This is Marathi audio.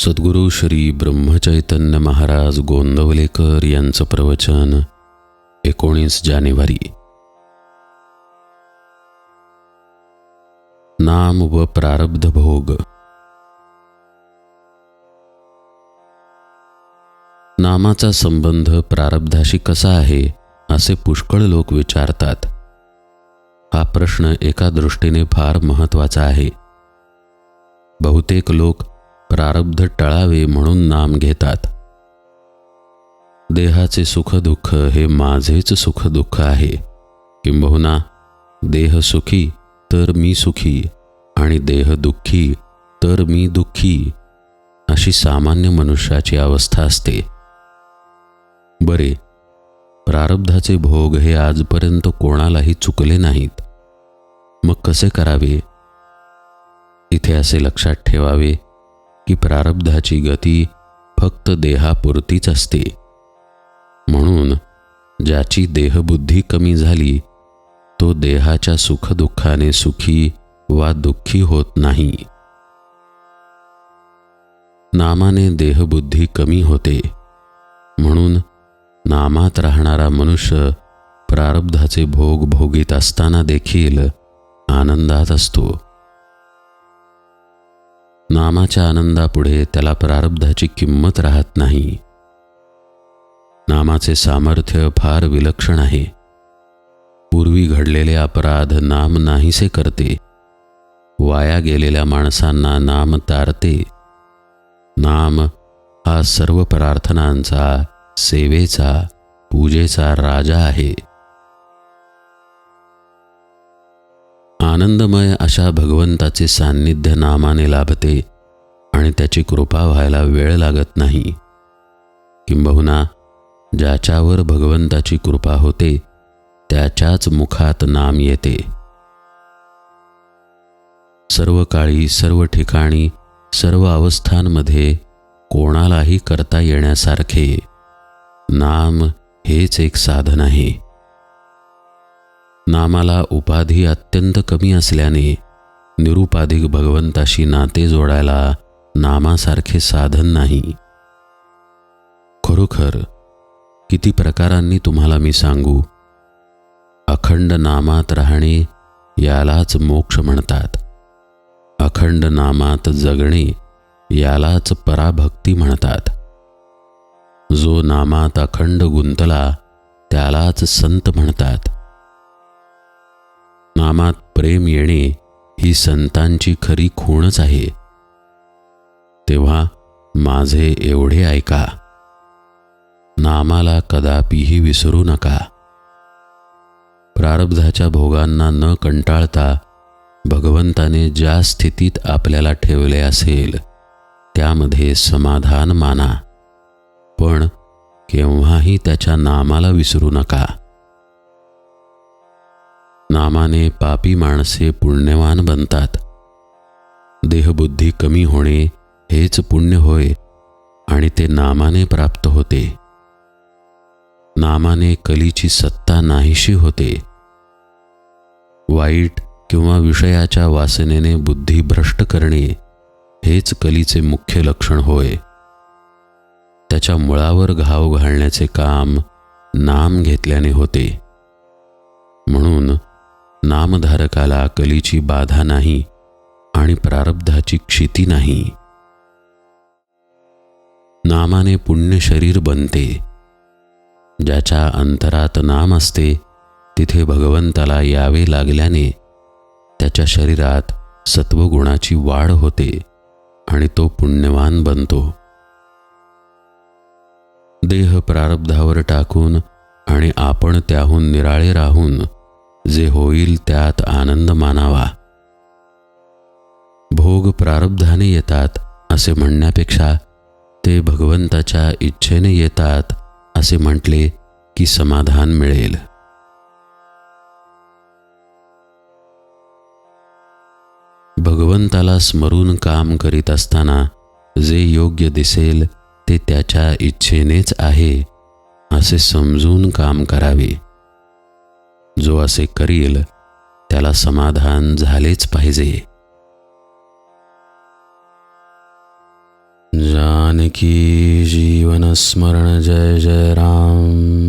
सद्गुरू श्री ब्रह्मचैतन्य महाराज गोंदवलेकर यांचं प्रवचन 19 जानेवारी। नाम व प्रारब्ध भोग। नामाचा संबंध प्रारब्धाशी कसा आहे असे पुष्कळ लोक विचारतात। हा प्रश्न एका दृष्टीने फार महत्त्वाचा आहे। बहुतेक लोक प्रारब्ध टळावे म्हणून नाम घेतात। देहाचे सुखदुःख हे माझेच सुखदुःख आहे, किंबहुना देह सुखी तर मी सुखी आणि देह दुःखी तर मी दुःखी, अशी सामान्य मनुष्याची अवस्था असते। बरे, प्रारब्धाचे भोग हे आजपर्यंत कोणालाही चुकले नाहीत, मग कसे करावे? इथे असे लक्षात ठेवावे की प्रारब्धाची गती फक्त देहापुरतीच असते, म्हणून ज्याची देहबुद्धी कमी झाली तो देहाच्या सुखदुःखाने सुखी वा दुःखी होत नाही। नामाने देहबुद्धी कमी होते, म्हणून नामात राहणारा मनुष्य प्रारब्धाचे भोग भोगीत असताना देखील आनंदात असतो। नामाच्या आनंदापुढे त्याला प्रारब्धाची किंमत राहत नाही। नामाचे सामर्थ्य फार विलक्षण आहे। पूर्वी घडलेले अपराध नाम नाहीसे करते, वाया गेलेल्या माणसांना नाम तारते। नाम हा सर्व प्रार्थनांचा, सेवेचा, पूजेचा राजा आहे। आनंदमय अशा भगवंताचे सान्निध्य नामाने लाभते आणि त्याची कृपा व्हायला वेळ लागत नाही। किंबहुना ज्याच्यावर भगवंताची कृपा होते त्याच्याच मुखात नाम येते। सर्व काळी, सर्व ठिकाणी, सर्व अवस्थांमध्ये कोणालाही करता येण्यासारखे नाम हेच एक साधन आहे। नामाला उपाधी अत्यंत कमी असल्याने निरुपाधिक भगवंताशी नाते जोडायला नामासारखे साधन नाही। खरोखर किती प्रकारांनी तुम्हाला मी सांगू, अखंड नामात राहणे यालाच मोक्ष म्हणतात। अखंड नामात जगणे यालाच पराभक्ती म्हणतात। जो नामात अखंड गुंतला त्यालाच संत म्हणतात। नामात प्रेम येणे ही संतांची खरी खूणच आहे। तेव्हा माझे एवढे ऐका, नामाला कदापिही विसरू नका। प्रारब्धाच्या भोगांना न कंटाळता भगवंताने ज्या स्थितीत आपल्याला ठेवले असेल त्यामध्ये समाधान माना, पण केव्हाही त्याच्या नामाला विसरू नका। नामाने पापी माणसे पुण्यवान बनतात। देहबुद्धी कमी होणे हेच पुण्य होय आणि ते नामाने प्राप्त होते। नामाने कलीची सत्ता नाहीशी होते। वाईट किंवा विषयाच्या वासनेने बुद्धी भ्रष्ट करणे हेच कलीचे मुख्य लक्षण होय। त्याच्या मुळावर घाव घालण्याचे काम नाम घेतल्याने होते, म्हणून नामधारकाला कलीची बाधा नाही आणि प्रारब्धाची क्षिती नाही। नामाने पुण्य शरीर बनते। ज्याच्या अंतरात नाम असते तिथे भगवंताला यावे लागल्याने त्याच्या शरीरात सत्वगुणाची वाढ होते आणि तो पुण्यवान बनतो। देह प्रारब्धावर टाकून आणि आपण त्याहून निराळे राहून जे होईल त्यात आनंद मानावा। भोग प्रारब्धाने येतात असे म्हणण्यापेक्षा ते भगवंताच्या इच्छेने येतात असे म्हटले की समाधान मिळेल। भगवंताला स्मरून काम करीत असताना जे योग्य दिसेल ते त्याच्या इच्छेनेच आहे असे समजून काम करावे। जो असे करील त्याला समाधान झालेच पाहिजे। जानकी जीवन स्मरण जय जय राम।